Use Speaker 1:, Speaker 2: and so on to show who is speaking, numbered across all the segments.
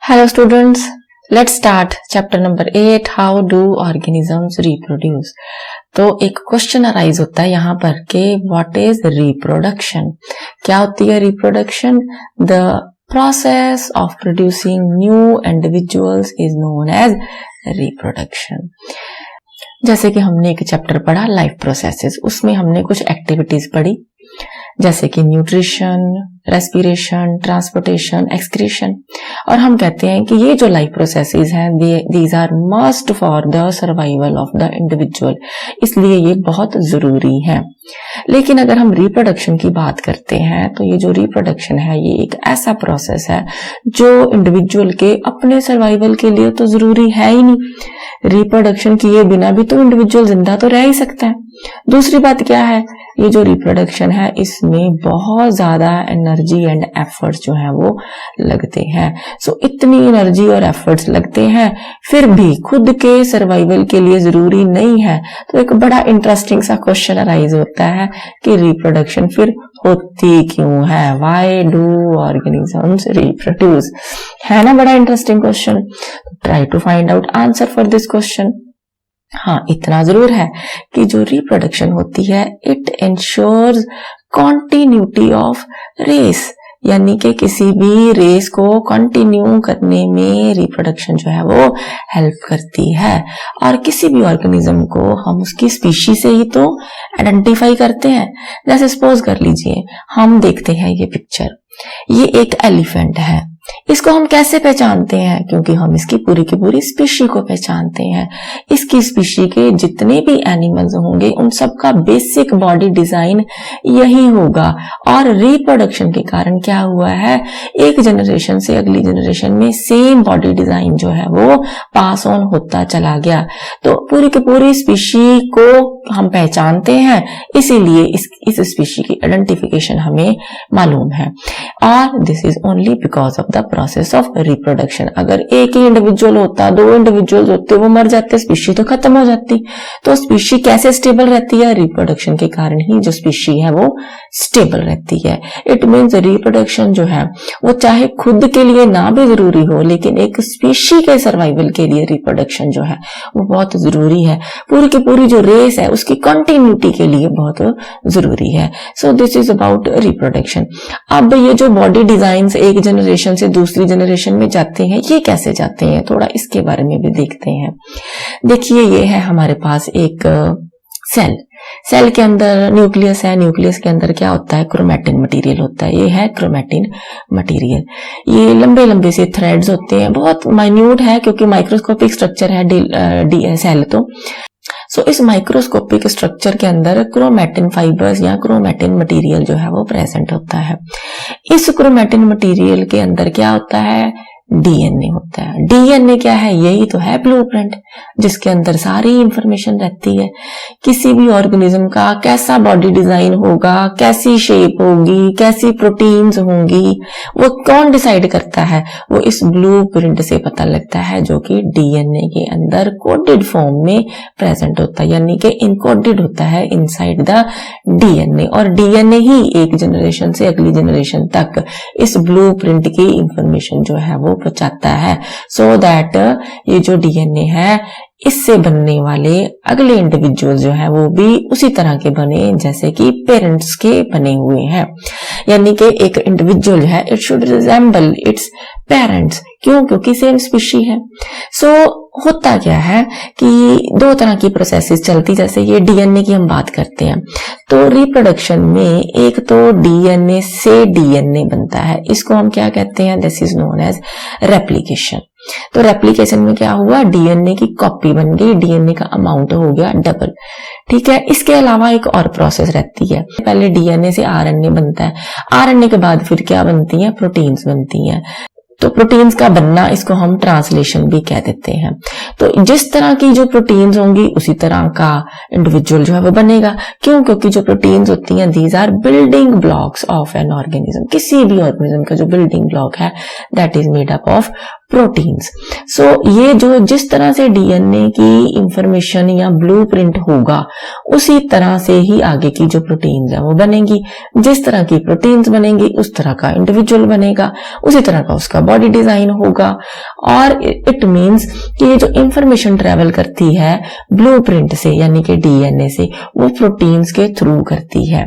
Speaker 1: Hello students, let's start chapter number 8, how do organisms reproduce। तो एक question arise होता है यहाँ पर कि व्हाट इज रिप्रोडक्शन। क्या होती है reproduction? The process of producing new individuals is known as reproduction. जैसे कि हमने एक चैप्टर पढ़ा लाइफ प्रोसेसेस, उसमें हमने कुछ एक्टिविटीज पढ़ी जैसे कि न्यूट्रिशन, रेस्पिरेशन, ट्रांसपोर्टेशन, एक्सक्रीशन, और हम कहते हैं कि ये जो लाइफ प्रोसेसेस हैं these are must for the survival of the individual, इसलिए ये बहुत जरूरी है। लेकिन अगर हम रिप्रोडक्शन की बात करते हैं तो ये जो रिप्रोडक्शन है ये एक ऐसा प्रोसेस है जो इंडिविजुअल के अपने सर्वाइवल के लिए तो जरूरी है ही नहीं। रिप्रोडक्शन किए बिना भी तो इंडिविजुअल जिंदा तो रह ही सकता है। दूसरी बात क्या है, ये जो रिप्रोडक्शन है इसमें बहुत ज्यादा एनर्जी एंड एफर्ट्स जो है वो लगते हैं। सो इतनी एनर्जी और एफर्ट्स लगते हैं फिर भी खुद के सर्वाइवल के लिए जरूरी नहीं है। तो एक बड़ा इंटरेस्टिंग सा क्वेश्चन अराइज होता है कि रिप्रोडक्शन फिर होती क्यों है, व्हाई डू ऑर्गेनिजम्स रिप्रोड्यूस। है ना बड़ा interesting question. Try to find out answer for this question. हाँ, इतना जरूर है कि जो रिप्रोडक्शन होती है it ensures continuity of race, यानी कि किसी भी रेस को कंटिन्यू करने में रिप्रोडक्शन जो है वो हेल्प करती है। और किसी भी ऑर्गेनिज्म को हम उसकी स्पीशी से ही तो आइडेंटिफाई करते हैं। जैसे सपोज कर लीजिए हम देखते हैं ये पिक्चर, ये एक एलिफेंट है। इसको हम कैसे पहचानते हैं? क्योंकि हम इसकी पूरी की पूरी स्पीशी को पहचानते हैं। इसकी स्पीशी के जितने भी एनिमल्स होंगे उन सब का बेसिक बॉडी डिजाइन यही होगा। और रिप्रोडक्शन के कारण क्या हुआ है, एक जनरेशन से अगली जनरेशन में सेम बॉडी डिजाइन जो है वो पास ऑन होता चला गया। तो पूरी की पूरी स्पीशी को हम पहचानते हैं, इसीलिए इस स्पीशी की आइडेंटिफिकेशन हमें मालूम है। और this is only because of the process of reproduction. अगर एक ही इंडिविजुअल होता, दो इंडिविजुअल होते, वो मर जाते, स्पीशी तो खत्म हो जाती। तो स्पीशी कैसे स्टेबल रहती है? रिप्रोडक्शन के कारण ही जो स्पीशी है वो स्टेबल रहती है। इट मीन्स रिप्रोडक्शन जो है वो चाहे खुद के लिए ना भी जरूरी हो, लेकिन एक स्पीशी के सर्वाइवल के लिए रिप्रोडक्शन जो है वो बहुत जरूरी है। पूरी की पूरी जो रेस है उसकी कंटिन्यूटी के लिए बहुत जरूरी है। सो दिस इज अबाउट रिप्रोडक्शन। अब ये जो बॉडी डिजाइन एक जनरेशन से दूसरी जनरेशन में जाते हैं, ये कैसे जाते हैं, थोड़ा इसके बारे में भी देखते हैं। देखिए ये है हमारे पास एक सेल के अंदर न्यूक्लियस है। न्यूक्लियस के अंदर क्या होता है, क्रोमैटिन मटेरियल होता है। ये है क्रोमैटिन मटेरियल। ये लंबे लंबे से थ्रेड्स होते हैं, बहुत माइन्यूट है क्योंकि माइक्रोस्कोपिक स्ट्रक्चर है सेल। तो इस माइक्रोस्कोपिक स्ट्रक्चर के अंदर क्रोमैटिन फाइबर्स या क्रोमैटिन मटेरियल जो है वो प्रेजेंट होता है। इस क्रोमैटिन मटेरियल के अंदर क्या होता है, डीएनए होता है। डीएनए क्या है, यही तो है ब्लूप्रिंट जिसके अंदर सारी इंफॉर्मेशन रहती है। किसी भी ऑर्गेनिज्म का कैसा बॉडी डिजाइन होगा, कैसी शेप होगी, कैसी प्रोटीन्स होंगी, वो कौन डिसाइड करता है? वो इस ब्लूप्रिंट से पता लगता है जो कि डीएनए के अंदर कोडेड फॉर्म में प्रेजेंट होता है, यानी कि इनकोडेड होता है इनसाइड द डीएनए। और डीएनए ही एक जनरेशन से अगली जनरेशन तक इस ब्लूप्रिंट की इंफॉर्मेशन जो है वो पहुंचाता है। सो दैट ये जो डीएनए है इससे बनने वाले अगले इंडिविजुअल जो है वो भी उसी तरह के बने जैसे कि पेरेंट्स के बने हुए हैं। यानी कि एक इंडिविजुअल है it should resemble its parents. क्यों? क्योंकि सेम स्पीशी है। सो होता क्या है कि दो तरह की प्रोसेसेस चलती, जैसे ये डीएनए की हम बात करते हैं तो रिप्रोडक्शन में एक तो डीएनए से डीएनए बनता है, इसको हम क्या कहते हैं, this is known as replication. तो रेप्लिकेशन में क्या हुआ, डीएनए की कॉपी बन गई, डीएनए का अमाउंट हो गया डबल। ठीक है, इसके अलावा एक और प्रोसेस रहती है, पहले डीएनए से आरएनए बनता है, आरएनए के बाद फिर क्या बनती है, प्रोटीन्स बनती हैं। तो प्रोटीन्स का बनना इसको हम ट्रांसलेशन भी कह देते हैं। तो जिस तरह की जो प्रोटीन्स होंगी उसी तरह का इंडिविजुअल जो है वो बनेगा। क्यों? क्योंकि जो प्रोटीन्स होती हैं these are building blocks of an organism. किसी भी ऑर्गेनिज्म का जो बिल्डिंग ब्लॉक है that is made up of proteins. So ये जो जिस तरह से डीएनए की इंफॉर्मेशन या ब्लूप्रिंट होगा उसी तरह से ही आगे की जो प्रोटीन्स है वो बनेंगी। जिस तरह की प्रोटीन्स बनेंगी उस तरह का इंडिविजुअल बनेगा, उसी तरह का उसका बॉडी डिजाइन होगा। और इट मींस कि ये जो इंफॉर्मेशन ट्रेवल करती है ब्लूप्रिंट से यानी कि डीएनए से, वो प्रोटीन्स के थ्रू करती है।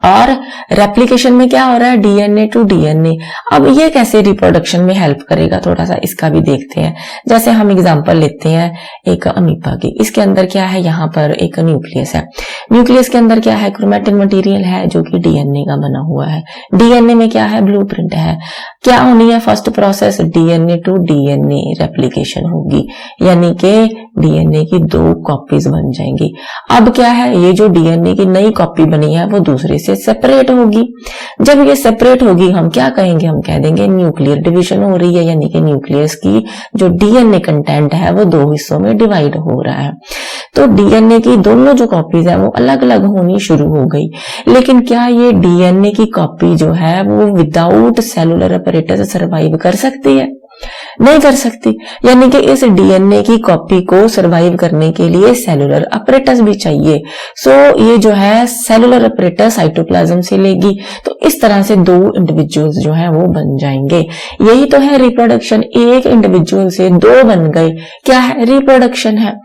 Speaker 1: और रेप्लिकेशन में क्या हो रहा है, डीएनए टू डीएनए। अब ये कैसे रिप्रोडक्शन में हेल्प करेगा, थोड़ा सा इसका भी देखते हैं। जैसे हम एग्जांपल लेते हैं एक अमीबा की। इसके अंदर क्या है, यहाँ पर एक न्यूक्लियस है। न्यूक्लियस के अंदर क्या है, क्रोमैटिन मटेरियल है जो कि डीएनए का बना हुआ है। डीएनए में क्या है, ब्लूप्रिंट है। क्या होनी है first process, DNA to DNA replication होगी, यानी कि डीएनए की 2 कॉपीज बन जाएंगी। अब क्या है, ये जो डीएनए की नई कॉपी बनी है वो दूसरे से सेपरेट होगी। जब ये सेपरेट होगी हम क्या कहेंगे, हम कह देंगे न्यूक्लियर डिवीजन हो रही है, यानी कि न्यूक्लियस की जो डीएनए कंटेंट है वो 2 हिस्सों में डिवाइड हो रहा है। तो डीएनए की दोनों जो कॉपीज है वो अलग अलग होनी शुरू हो गई। लेकिन क्या ये डीएनए की कॉपी जो है वो विदाउट सेलुलर अपैरेटस सर्वाइव कर सकती है? नहीं कर सकती। यानी कि इस डीएनए की कॉपी को सरवाइव करने के लिए सेलुलर अपरेटस भी चाहिए। सो ये जो है सेलुलर अपरेटस साइटोप्लाज्म से लेगी, तो इस तरह से 2 इंडिविजुअल्स जो है वो बन जाएंगे। यही तो है रिप्रोडक्शन, एक इंडिविजुअल से 2 बन गए, क्या है, रिप्रोडक्शन है।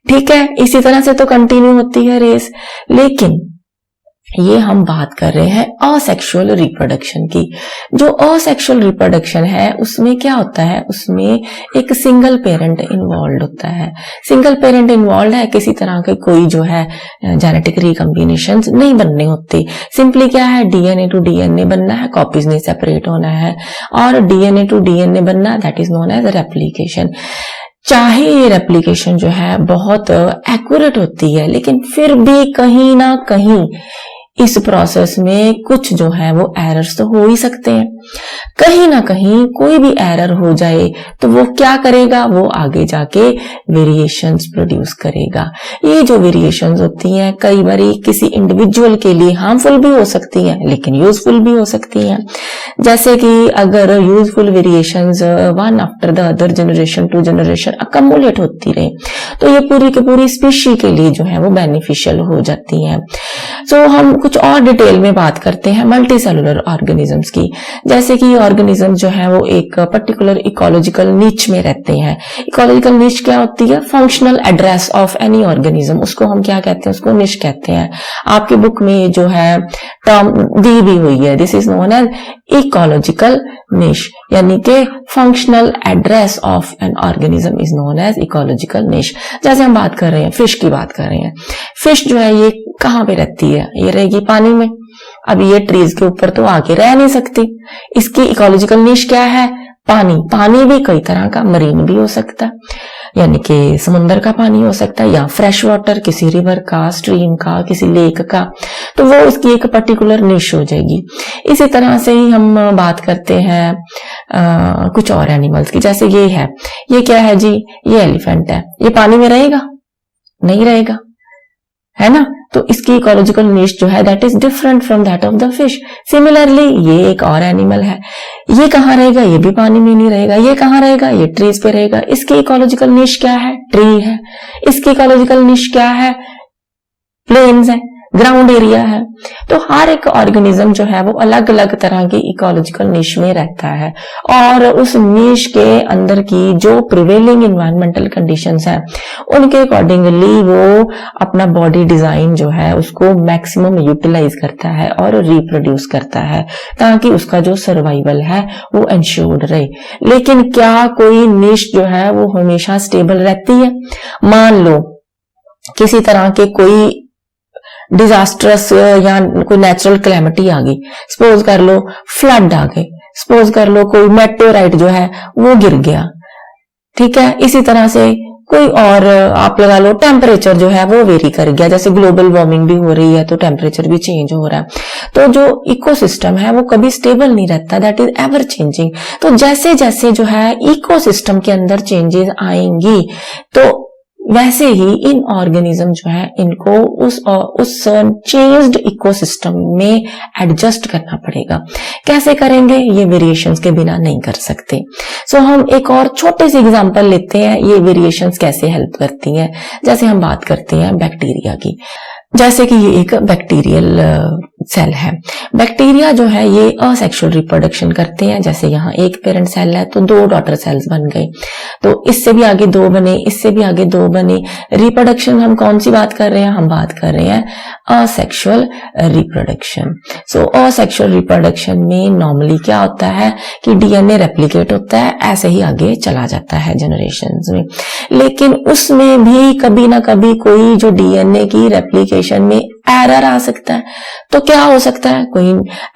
Speaker 1: ठीक है, इसी तरह से तो कंटिन्यू होती है रेस। लेकिन ये हम बात कर रहे हैं असेक्सुअल रिप्रोडक्शन की। जो असेक्सुअल रिप्रोडक्शन है उसमें क्या होता है, उसमें एक सिंगल पेरेंट इन्वॉल्व होता है। सिंगल पेरेंट इन्वॉल्व है, किसी तरह के कोई जो है जेनेटिक रिकॉम्बिनेशन नहीं बनने होते। सिंपली क्या है, डीएनए टू डीएनए बनना है, कॉपीज नहीं सेपरेट होना है, और डीएनए टू डीएनए बनना, that is known as replication. चाहे ये रेप्लिकेशन जो है बहुत एक्यूरेट होती है, लेकिन फिर भी कहीं ना कहीं इस प्रोसेस में कुछ जो है वो एरर्स तो हो ही सकते हैं। कहीं ना कहीं कोई भी एरर हो जाए तो वो क्या करेगा, वो आगे जाके वेरिएशंस प्रोड्यूस करेगा। ये जो वेरिएशंस होती हैं कई बार किसी इंडिविजुअल के लिए हार्मफुल भी हो सकती हैं, लेकिन यूजफुल भी हो सकती हैं। जैसे कि अगर useful variations one after the other, generation to generation accumulate होती रहे, तो ये पूरी की पूरी स्पीशी के लिए जो है वो बेनिफिशियल हो जाती हैं। सो हम कुछ और डिटेल में बात करते हैं मल्टी सेलुलर ऑर्गेनिजम्स की। जैसे कि ऑर्गेनिज्म जो है वो एक पर्टिकुलर इकोलॉजिकल नीच में रहते हैं। इकोलॉजिकल नीच क्या होती है, functional address of any organism, उसको हम क्या कहते हैं, उसको निश कहते हैं। आपके बुक में जो है टर्म दी भी हुई है, this is known as ecological niche, यानी कि functional address of an organism is known as ecological niche. जैसे हम बात कर रहे हैं, फिश की बात कर रहे हैं। फिश जो है ये कहाँ पे रहती है, ये रहेगी पानी में। अब ये ट्रीज के ऊपर तो आके रह नहीं सकती, इसकी इकोलॉजिकल निश क्या है, पानी। पानी भी कई तरह का, मरीन भी हो सकता है, यानी कि समुद्र का पानी हो सकता है, या फ्रेश वाटर किसी रिवर का, स्ट्रीम का, किसी लेक का, तो वो उसकी एक पर्टिकुलर निश हो जाएगी। इसी तरह से ही हम बात करते हैं कुछ और एनिमल्स की। जैसे ये है, ये क्या है जी, ये एलिफेंट है। ये पानी में रहेगा? नहीं रहेगा, है ना। तो इसकी इकोलॉजिकल निश जो है that is different from that of the fish. Similarly ये एक और एनिमल है, ये कहाँ रहेगा, ये भी पानी में नहीं रहेगा। ये कहाँ रहेगा, ये ट्रीज पे रहेगा। इसकी इकोलॉजिकल निश क्या है, ट्री है। इसकी इकोलॉजिकल निश क्या है, प्लेन्स है, ग्राउंड एरिया है। तो हर एक ऑर्गेनिज्म जो है वो अलग अलग तरह की इकोलॉजिकल निश में रहता है, और उस निश के अंदर की जो प्रिवेलिंग इन्वायरमेंटल कंडीशंस हैं उनके अकॉर्डिंगली वो अपना बॉडी डिजाइन जो है उसको मैक्सिमम यूटिलाइज करता है और रिप्रोड्यूस करता है, ताकि उसका जो सर्वाइवल है वो इंश्योर्ड रहे। लेकिन क्या कोई निश जो है वो हमेशा स्टेबल रहती है? मान लो किसी तरह के कोई डिजास्टरस या कोई नेचुरल कैलेमिटी आ गई, सपोज कर लो फ्लड आ गए, सपोज कर लो कोई मेटेओराइट जो है वो गिर गया, ठीक है। इसी तरह से कोई और आप लगा लो टेम्परेचर जो है वो वेरी कर गया, जैसे ग्लोबल वार्मिंग भी हो रही है तो टेम्परेचर भी चेंज हो रहा है। तो जो इकोसिस्टम है वो कभी स्टेबल नहीं रहता, दैट इज एवर चेंजिंग। तो जैसे जैसे जो है इकोसिस्टम के अंदर चेंजेस आएंगी तो वैसे ही इन ऑर्गेनिज्म जो है इनको उस चेंज्ड इकोसिस्टम में एडजस्ट करना पड़ेगा। कैसे करेंगे? ये वेरिएशंस के बिना नहीं कर सकते। सो हम एक और छोटे से एग्जांपल लेते हैं, ये वेरिएशंस कैसे हेल्प करती हैं। जैसे हम बात करते हैं बैक्टीरिया की, जैसे कि ये एक बैक्टीरियल सेल है। बैक्टीरिया जो है ये असेक्सुअल रिप्रोडक्शन करते हैं। जैसे यहाँ एक पेरेंट सेल है तो 2 डॉटर सेल्स बन गए, तो इससे भी आगे 2 बने, इससे भी आगे 2 बने। रिप्रोडक्शन हम कौन सी बात कर रहे हैं? हम बात कर रहे हैं असेक्सुअल रिप्रोडक्शन। सो असेक्सुअल रिप्रोडक्शन में नॉर्मली क्या होता है कि डीएनए रेप्लिकेट होता है, ऐसे ही आगे चला जाता है जनरेशंस में। लेकिन उसमें भी कभी ना कभी कोई जो डीएनए की रेप्लिकेशन में एरर आ सकता है। तो क्या हो सकता है? कोई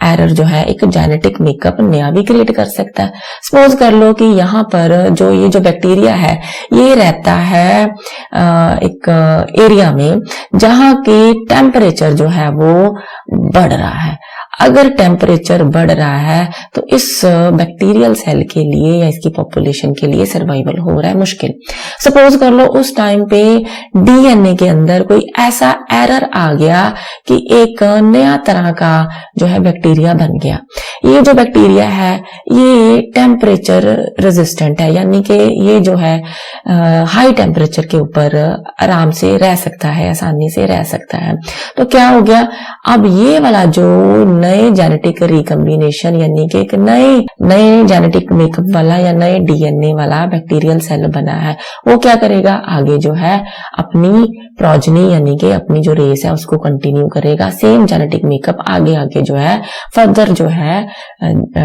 Speaker 1: एरर जो है एक जेनेटिक मेकअप नया भी क्रिएट कर सकता है। सपोज कर लो कि यहाँ पर ये जो बैक्टीरिया है ये रहता है एक एरिया में जहां की टेम्परेचर जो है वो बढ़ रहा है। अगर टेम्परेचर बढ़ रहा है तो इस बैक्टीरियल सेल के लिए या इसकी पॉपुलेशन के लिए सर्वाइवल हो रहा है मुश्किल। सपोज कर लो उस टाइम पे डीएनए के अंदर कोई ऐसा एरर आ गया कि एक नया तरह का जो है बैक्टीरिया बन गया। ये जो बैक्टीरिया है ये टेम्परेचर रेजिस्टेंट है, यानी कि ये जो है हाई टेम्परेचर के ऊपर आराम से रह सकता है, आसानी से रह सकता है। तो क्या हो गया, अब ये वाला जो नए जेनेटिक रिकम्बिनेशन यानी कि एक नए जेनेटिक मेकअप वाला या नए डीएनए वाला बैक्टीरियल सेल बना है, वो क्या करेगा, आगे जो है अपनी प्रोजनी यानी कि अपनी जो रेस है उसको कंटिन्यू करेगा। सेम जेनेटिक मेकअप आगे आगे जो है फर्दर जो है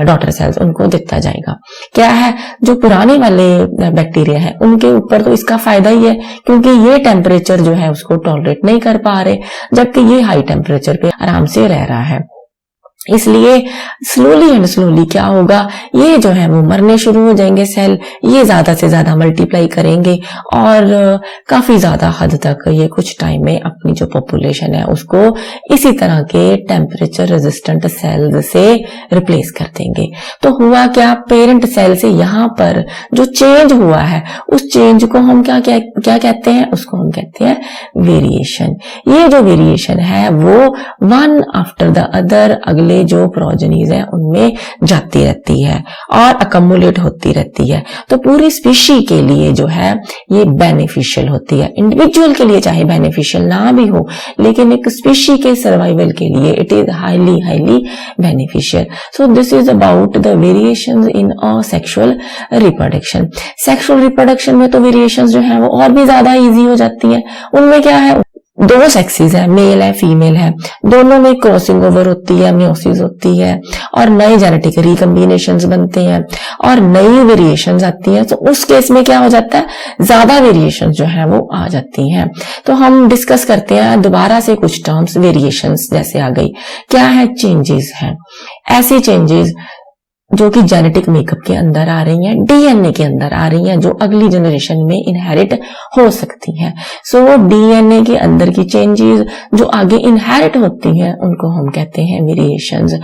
Speaker 1: डॉटर सेल्स उनको देता जाएगा। क्या है, जो पुराने वाले बैक्टीरिया है उनके ऊपर तो इसका फायदा ही है क्योंकि ये टेम्परेचर जो है उसको टॉलरेट नहीं कर पा रहे, जबकि ये हाई टेम्परेचर पे आराम से रह रहा है। इसलिए स्लोली एंड स्लोली क्या होगा, ये जो है वो मरने शुरू हो जाएंगे सेल, ये ज्यादा से ज्यादा मल्टीप्लाई करेंगे और काफी ज्यादा हद तक ये कुछ टाइम में अपनी जो पॉपुलेशन है उसको इसी तरह के टेम्परेचर रेजिस्टेंट सेल्स से रिप्लेस कर देंगे। तो हुआ क्या, पेरेंट सेल से यहाँ पर जो चेंज हुआ है उस चेंज को हम क्या कहते हैं, उसको हम कहते हैं वेरिएशन। ये जो वेरिएशन है वो वन आफ्टर द अदर अगले जो प्रोजेनीज है उनमें जाती रहती है और अकमुलेट होती रहती है। तो पूरी स्पीशी के लिए जो है ये बेनिफिशियल होती है। इंडिविजुअल के लिए चाहे बेनिफिशियल ना भी हो, लेकिन एक स्पीशी के सर्वाइवल के लिए it is highly beneficial. So this is about the variations in sexual reproduction. Sexual reproduction में तो वेरिएशंस जो है वो और भी ज्यादा इजी हो जाती है। उनमें क्या है, 2 सेक्सेस है, मेल है फीमेल है, दोनों में क्रॉसिंग ओवर होती है, मियोसिस होती है और नए जेनेटिक रिकम्बिनेशंस बनते हैं और नई वेरिएशंस आती हैं। तो उस केस में क्या हो जाता है, ज्यादा वेरिएशंस जो है वो आ जाती हैं। तो हम डिस्कस करते हैं दोबारा से कुछ टर्म्स। वेरिएशंस जैसे आ गई, क्या है, चेंजेस है, ऐसी चेंजेस जो कि जेनेटिक मेकअप के अंदर आ रही हैं, डीएनए के अंदर आ रही हैं, जो अगली जनरेशन में इनहेरिट हो सकती हैं। सो डीएनए के अंदर की चेंजेस जो आगे इनहेरिट होती हैं उनको हम कहते हैं वेरिएशंस,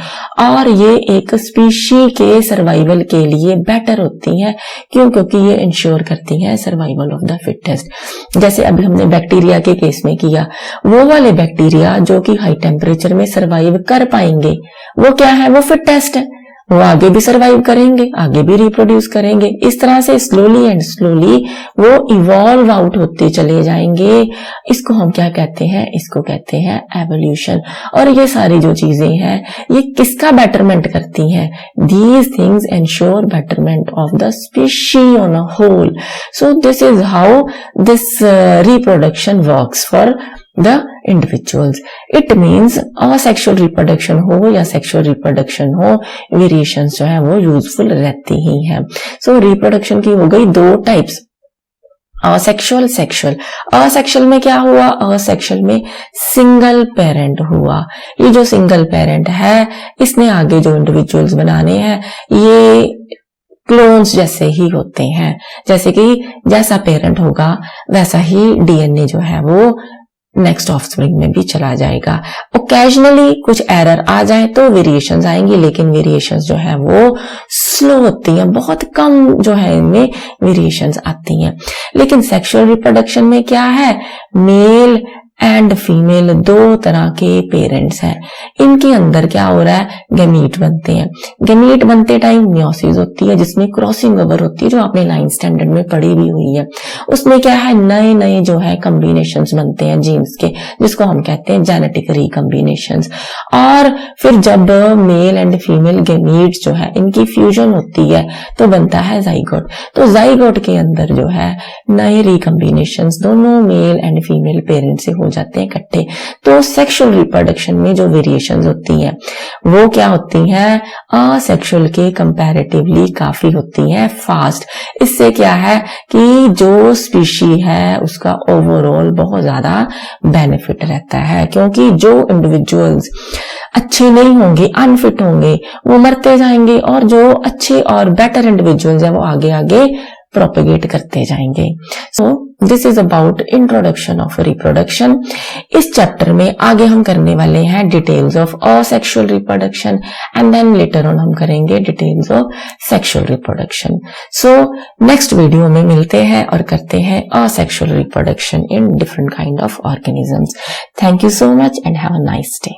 Speaker 1: और ये एक स्पीशी के सर्वाइवल के लिए बेटर होती हैं। क्यों? क्योंकि ये इंश्योर करती हैं सर्वाइवल ऑफ द फिटेस्ट। जैसे अभी हमने बैक्टीरिया के केस में किया, वो वाले बैक्टीरिया जो कि हाई टेम्परेचर में सर्वाइव कर पाएंगे वो क्या है, वो फिटेस्ट है, वो आगे भी सर्वाइव करेंगे, आगे भी रिप्रोड्यूस करेंगे। इस तरह से स्लोली एंड स्लोली वो इवॉल्व आउट होते चले जाएंगे। इसको हम क्या कहते हैं, इसको कहते हैं एवोल्यूशन। और ये सारी जो चीजें हैं ये किसका बेटरमेंट करती हैं, these things ensure betterment of the species on a whole. So this is how this reproduction works for the individuals. It means asexual reproduction हो या sexual reproduction हो, variations जो है वो यूजफुल रहती ही हैं। So reproduction की हो गई 2 टाइप्स, असेक्सुअल, सेक्सुअल। असेक्सुअल में क्या हुआ, असेक्सुअल में सिंगल पेरेंट हुआ। ये जो सिंगल पेरेंट है इसने आगे जो इंडिविजुअल्स बनाने हैं ये क्लोन्स जैसे ही होते हैं, जैसे कि जैसा पेरेंट होगा वैसा ही डीएनए जो है वो नेक्स्ट ऑफस्प्रिंग में भी चला जाएगा। ओकेजनली कुछ एरर आ जाए तो वेरिएशंस आएंगी, लेकिन वेरिएशंस जो है वो स्लो होती हैं, बहुत कम जो है इनमें वेरिएशंस आती हैं। लेकिन सेक्सुअल रिप्रोडक्शन में क्या है, मेल एंड फीमेल दो तरह के पेरेंट्स हैं, इनके अंदर क्या हो रहा है, गैमीट बनते हैं। गैमीट बनते टाइम मियोसिस होती है जिसमें क्रॉसिंग ओवर होती है, जो आपने 9th स्टैंडर्ड में पढ़ी भी हुई है। उसमें क्या है, नए नए जो है कॉम्बिनेशंस बनते हैं जीन्स के, जिसको हम कहते हैं जेनेटिक रिकॉम्बिनेशंस। और फिर जब मेल एंड फीमेल गैमीट्स जो है इनकी फ्यूजन होती है तो बनता है जाइगोट। तो जाइगोट के अंदर जो है नए रिकॉम्बिनेशंस दोनों मेल एंड फीमेल पेरेंट से हो जाते हैं इकट्ठे। तो सेक्सुअल रिप्रोडक्शन में जो वेरिएशंस होती हैं वो क्या होती हैं, असेक्सुअल के कंपैरेटिवली काफी होती हैं फास्ट। इससे क्या है कि जो स्पीशी है उसका ओवरऑल बहुत ज्यादा बेनिफिट रहता है, क्योंकि जो इंडिविजुअल्स अच्छे नहीं होंगे, अनफिट होंगे, वो मरते जाएंगे, और जो अच्छे और बेटर इंडिविजुअल्स है वो आगे आगे प्रोपेगेट करते जाएंगे। So this is about introduction of reproduction. इस चैप्टर में आगे हम करने वाले हैं details of asexual reproduction, and then later on हम करेंगे details of sexual reproduction. So next video में मिलते हैं और करते हैं asexual reproduction in different kind of organisms. Thank you so much and have a nice day.